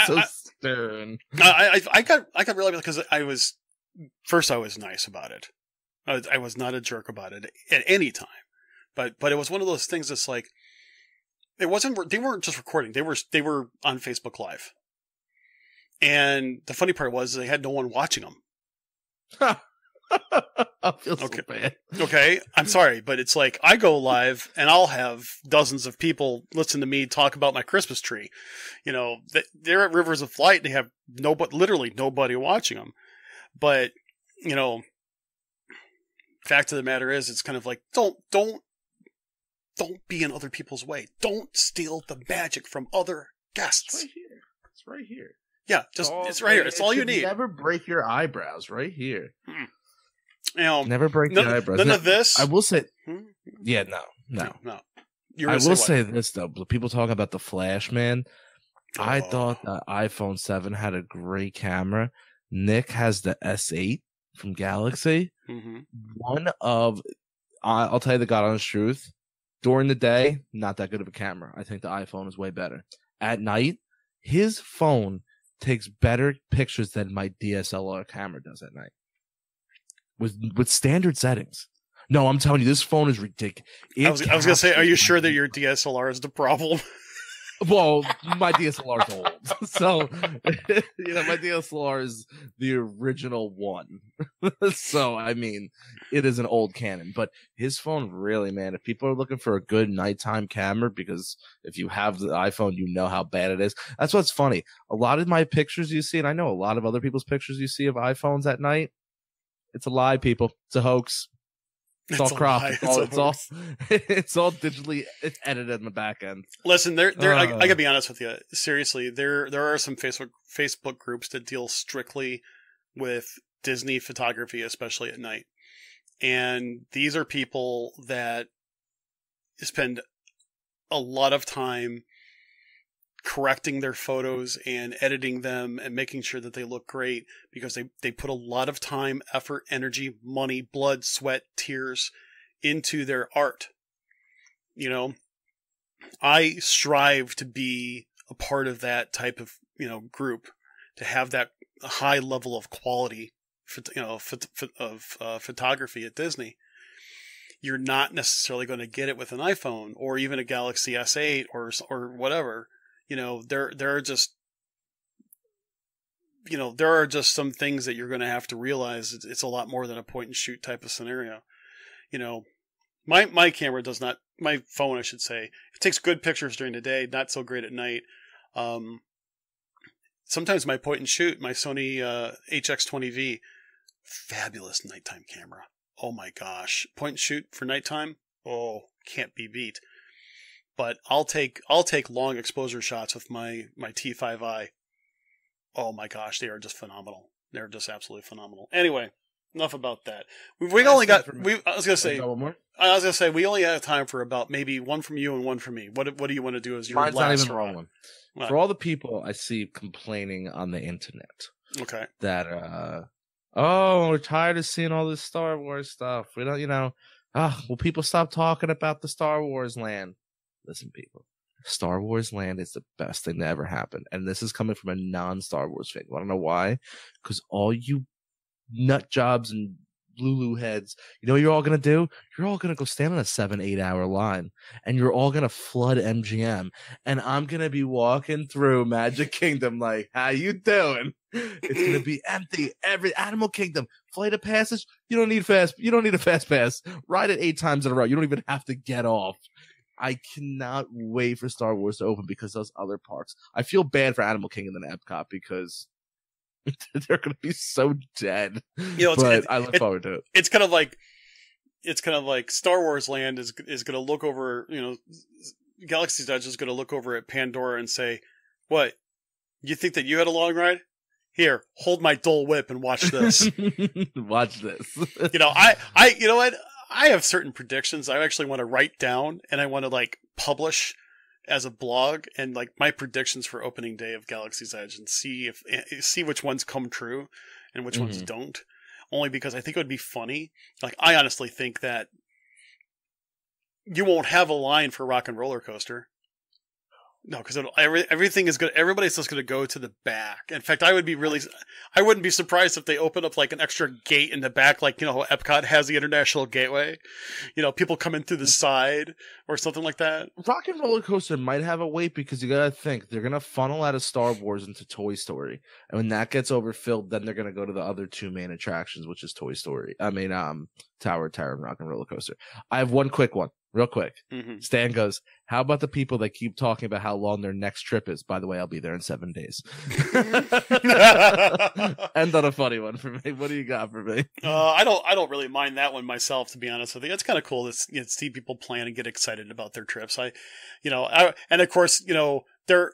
So stern. I got really, because I was nice about it. I was not a jerk about it at any time. But it was one of those things that's like, they weren't just recording. They were on Facebook Live. And the funny part was they had no one watching them. I feel so bad. Okay, I'm sorry, but it's like I go live and I'll have dozens of people listen to me talk about my Christmas tree. They're at Rivers of Light. They have literally nobody watching them. But fact of the matter is, it's kind of like don't be in other people's way. Don't steal the magic from other guests. It's right here. Yeah, it's right here. It's all you need. Never break your eyebrows. Right here. Never break your eyebrows. None of this. I will say. Yeah, no. I will say this though. People talking about the Flash, man. I thought the iPhone 7 had a great camera. Nick has the S8 from Galaxy. Mm-hmm. I'll tell you the God honest truth. During the day, not that good of a camera. I think the iPhone is way better. At night, his phone takes better pictures than my DSLR camera does at night with standard settings. No, I'm telling you, this phone is ridiculous. I was going to say, are you sure that your DSLR is the problem? Well, my DSLR is old, so my DSLR is the original one. So I mean, it is an old Canon, but his phone really, man. If people are looking for a good nighttime camera, because if you have the iPhone, you know how bad it is. That's what's funny. A lot of my pictures you see, and I know a lot of other people's pictures you see of iPhones at night, it's a lie, people. It's a hoax. It's all cropped. It's all digitally edited in the back end. Listen, I gotta be honest with you. Seriously, there are some Facebook groups that deal strictly with Disney photography, especially at night. And these are people that spend a lot of time correcting their photos and editing them and making sure that they look great, because they put a lot of time, effort, energy, money, blood, sweat, tears into their art. I strive to be a part of that type of, group, to have that high level of quality, of photography at Disney. You're not necessarily going to get it with an iPhone or even a Galaxy S8 or whatever. There are just some things that you're going to have to realize. It's a lot more than a point and shoot type of scenario. My camera does not, my phone, I should say, it takes good pictures during the day, not so great at night. Sometimes my point and shoot, my Sony HX20V, fabulous nighttime camera. Oh my gosh. Point and shoot for nighttime? Oh, can't be beat. But I'll take long exposure shots with my T5i. Oh my gosh, they are just phenomenal. They're just absolutely phenomenal. Anyway, enough about that. We only got. I was gonna say we only have time for about maybe one from you and one from me. What do you want to do as your Mine's last not even the one? wrong one. What? For all the people I see complaining on the internet, okay, that we're tired of seeing all this Star Wars stuff. We don't, will people stop talking about the Star Wars land? Listen, people, Star Wars land is the best thing that ever happened. And this is coming from a non-Star Wars fan. You want to know why? Because all you nut jobs and Lulu heads, what you're all going to do? You're all going to go stand on a 7-8 hour line. And you're all going to flood MGM. And I'm going to be walking through Magic Kingdom like, how you doing? It's going to be empty. Every Animal Kingdom, Flight of Passage, you don't need a fast pass. Ride it 8 times in a row. You don't even have to get off. I cannot wait for Star Wars to open because those other parks. I feel bad for Animal Kingdom and Epcot because they're going to be so dead. But I look forward to it. It's kind of like Star Wars Land is going to look over. Galaxy's Edge is going to look over at Pandora and say, "What? You think that you had a long ride? Here, hold my Dole Whip and watch this. Watch this." You know what? I have certain predictions I actually want to write down and I want to publish as a blog, and my predictions for opening day of Galaxy's Edge, and see which ones come true and which ones don't. Only because I think it would be funny. I honestly think that you won't have a line for Rock and Roller Coaster. No, because everything is good. Everybody's just going to go to the back. In fact, I wouldn't be surprised if they open up an extra gate in the back, how Epcot has the International Gateway. People come in through the side or something like that. Rock and Roller Coaster might have a wait because you got to think they're going to funnel out of Star Wars into Toy Story. And when that gets overfilled, then they're going to go to the other 2 main attractions, which is Tower and Rock and Roller Coaster. I have one quick one. Real quick. Mm-hmm. Stan goes, how about the people that keep talking about how long their next trip is? By the way, I'll be there in 7 days. End on a funny one for me. What do you got for me? I don't really mind that one myself, to be honest with you. It's kind of cool to see people plan and get excited about their trips. And of course,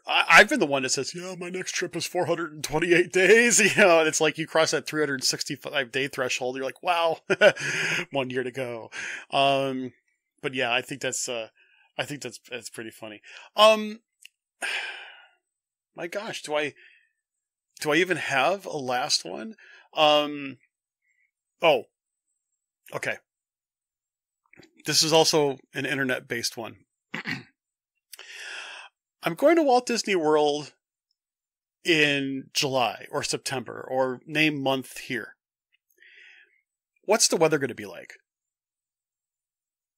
I've been the one that says, my next trip is 428 days. And it's you cross that 365 day threshold. You're like, wow, 1 year to go. But yeah, I think that's pretty funny. My gosh, do I even have a last one? Oh, okay. This is also an internet-based one. I'm going to Walt Disney World in July or September, or name month here. What's the weather going to be like?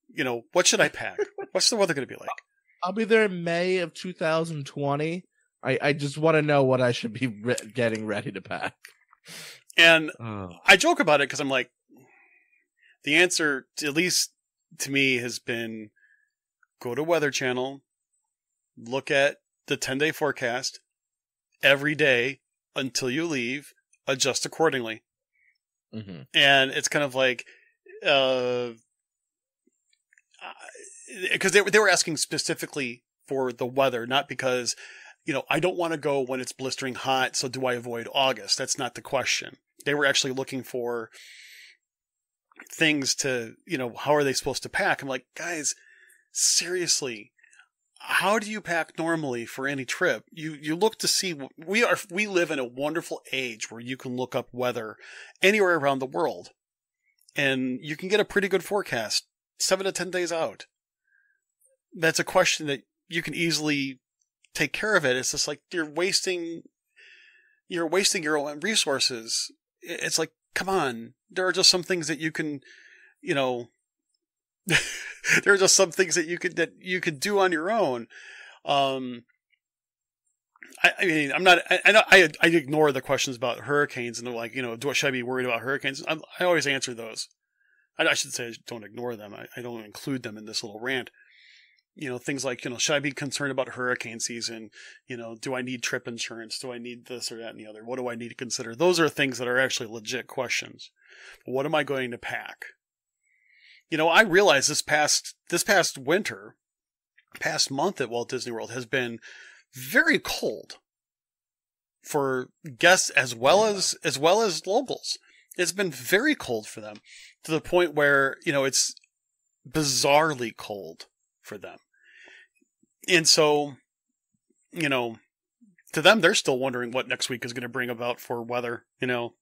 You know, what should I pack? What's the weather going to be like? I'll be there in May of 2020. I just want to know what I should be getting ready to pack. And I joke about it because I'm like, the answer, at least to me, has been go to Weather Channel, look at the 10-day forecast every day until you leave, adjust accordingly. Mm-hmm. And it's kind of like, because they were asking specifically for the weather, not because, you know, I don't want to go when it's blistering hot, so do I avoid August? That's not the question. They were actually looking for things to, you know, how are they supposed to pack? I'm like, guys, seriously, how do you pack normally for any trip? You look to see, we live in a wonderful age where you can look up weather anywhere around the world, and you can get a pretty good forecast 7 to 10 days out. That's a question that you can easily take care of it. It's just like you're wasting your own resources. It's like, come on, there are just some things that you can, you know, there are just some things that you could do on your own. I mean, I ignore the questions about hurricanes and they're like, you know, should I be worried about hurricanes? I always answer those. I should say I don't ignore them. I don't include them in this little rant. You know, things like, you know, should I be concerned about hurricane season? You know, do I need trip insurance? Do I need this or that and the other? What do I need to consider? Those are things that are actually legit questions. But what am I going to pack? You know, I realize this past winter, past month at Walt Disney World has been very cold for guests as well as locals. It's been very cold for them, to the point where, you know, it's bizarrely cold for them. And so, you know, to them, they're still wondering what next week is going to bring about for weather, you know,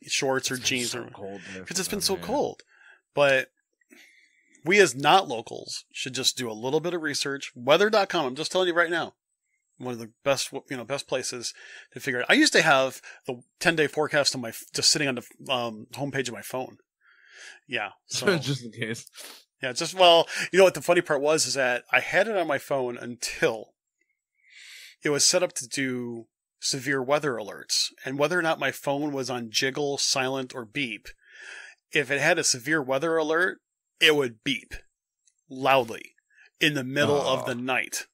shorts or jeans, or cold because it's been so cold. But we as not locals should just do a little bit of research. Weather.com, I'm just telling you right now, one of the best places to figure it out. I used to have the 10-day forecast on just sitting on the homepage of my phone. Yeah. So just in case. Yeah, well, you know what the funny part was is that I had it on my phone until it was set up to do severe weather alerts. And whether or not my phone was on jiggle, silent, or beep, if it had a severe weather alert, it would beep loudly in the middle of the night.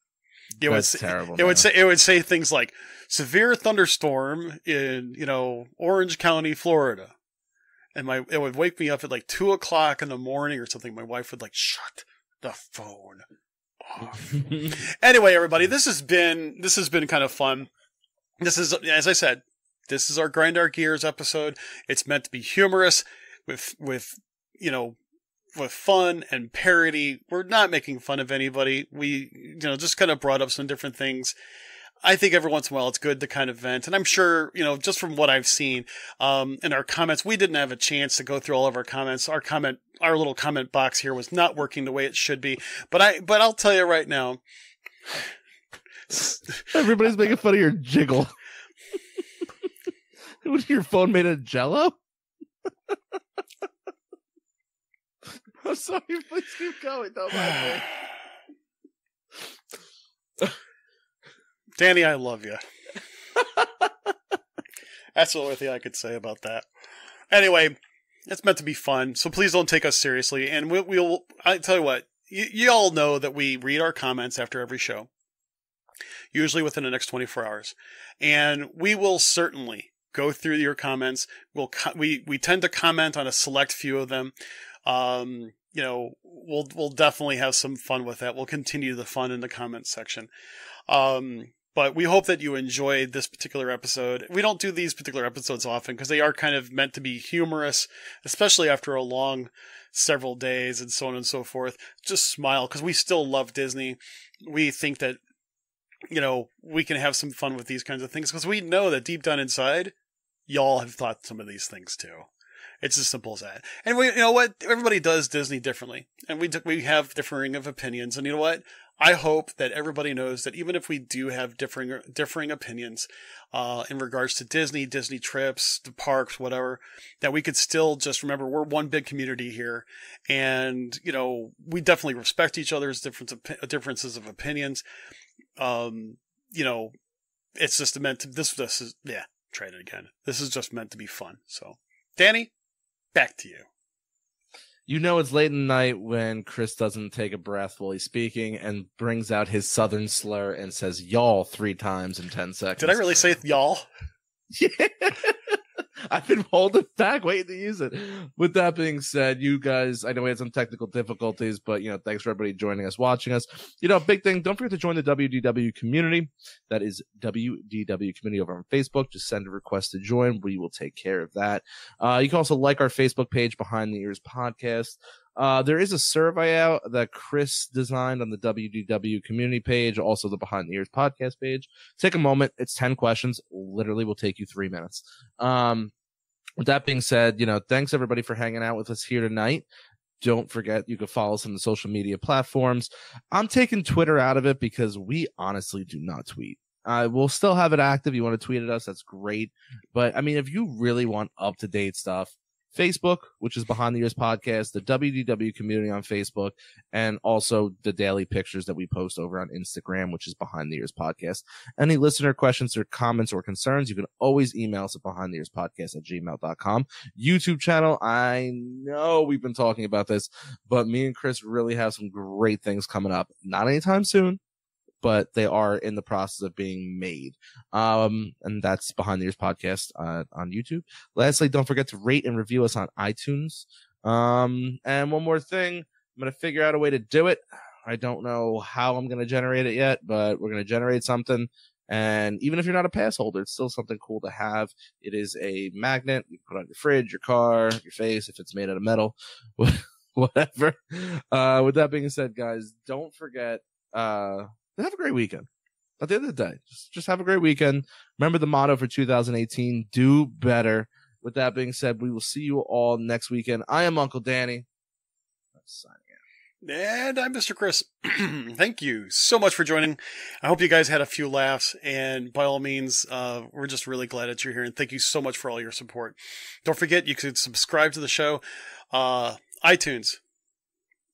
That's terrible. It would say things like severe thunderstorm in, you know, Orange County, Florida. And it would wake me up at like 2:00 in the morning or something. My wife would like, shut the phone off. Anyway, everybody, this has been kind of fun. This is, as I said, this is our Grind Our Gears episode. It's meant to be humorous with you know, with fun and parody. We're not making fun of anybody. We, you know, just kind of brought up some different things. I think every once in a while it's good to kind of vent. And I'm sure, you know, just from what I've seen, in our comments, we didn't have a chance to go through all of our comments. Our little comment box here was not working the way it should be. But I'll tell you right now. Everybody's making fun of your jiggle. Was your phone made of Jello? I'm sorry, please keep going. Don't mind me. Danny, I love you. That's the only thing I could say about that. Anyway, it's meant to be fun, so please don't take us seriously. And I tell you what, you all know that we read our comments after every show, usually within the next 24 hours. And we will certainly go through your comments. We tend to comment on a select few of them. You know, we'll definitely have some fun with that. We'll continue the fun in the comments section. But we hope that you enjoyed this particular episode. We don't do these particular episodes often because they are kind of meant to be humorous, especially after a long several days and so on and so forth. Just smile because we still love Disney. We think that, you know, we can have some fun with these kinds of things because we know that deep down inside, y'all have thought some of these things too. It's as simple as that. And you know what? Everybody does Disney differently. And we have differing of opinions. And you know what? I hope that everybody knows that even if we do have differing opinions in regards to Disney trips, the parks, whatever, that we could still just remember we're one big community here, and we definitely respect each other's differences of opinions. It's just meant to. This is try it again. This is just meant to be fun. So, Danny, back to you. It's late in the night when Chris doesn't take a breath while he's speaking and brings out his southern slur and says y'all 3 times in 10 seconds. Did I really say y'all? Yeah. I've been holding back, waiting to use it. With that being said, you guys, I know we had some technical difficulties, but, thanks for everybody joining us, watching us. Big thing, don't forget to join the WDW community. That is WDW community over on Facebook. Just send a request to join. We will take care of that. You can also like our Facebook page, Behind the Ears Podcast. There is a survey out that Chris designed on the WDW community page, also the Behind the Ears podcast page. Take a moment. It's 10 questions. Literally will take you 3 minutes. With that being said, thanks everybody for hanging out with us here tonight. Don't forget, you can follow us on the social media platforms. I'm taking Twitter out of it because we honestly do not tweet. We'll still have it active. You want to tweet at us, that's great. But if you really want up-to-date stuff, Facebook, which is Behind the Ears Podcast, the WDW community on Facebook, and also the daily pictures that we post over on Instagram, which is Behind the Ears Podcast. Any listener questions or comments or concerns, you can always email us at behindtheearspodcast@gmail.com. YouTube channel, I know we've been talking about this, but me and Chris really have some great things coming up. Not anytime soon, but they are in the process of being made. And that's Behind the Ears Podcast on YouTube. Lastly, don't forget to rate and review us on iTunes. And one more thing, I'm going to figure out a way to do it. I don't know how I'm going to generate it yet, but we're going to generate something. And even if you're not a pass holder, it's still something cool to have. It is a magnet you can put on your fridge, your car, your face, if it's made out of metal, whatever. With that being said, guys, don't forget, have a great weekend. At the end of the day, just have a great weekend. Remember the motto for 2018, do better. With that being said, we will see you all next weekend. I am Uncle Danny. I'm signing out. And I'm Mr. Chris. Thank you so much for joining. I hope you guys had a few laughs, and by all means, we're just really glad that you're here, and thank you so much for all your support. Don't forget, you can subscribe to the show, iTunes,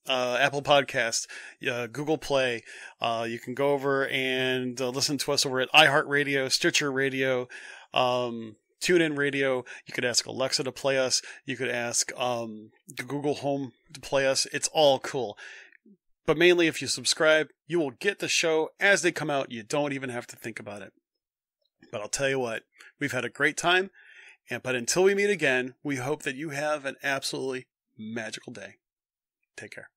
Apple Podcast, Google Play. You can go over and listen to us over at iHeartRadio, Stitcher Radio, TuneIn Radio. You could ask Alexa to play us. You could ask Google Home to play us. It's all cool. But mainly, if you subscribe, you will get the show as they come out. You don't even have to think about it. But I'll tell you what, we've had a great time. But until we meet again, we hope that you have an absolutely magical day. Take care.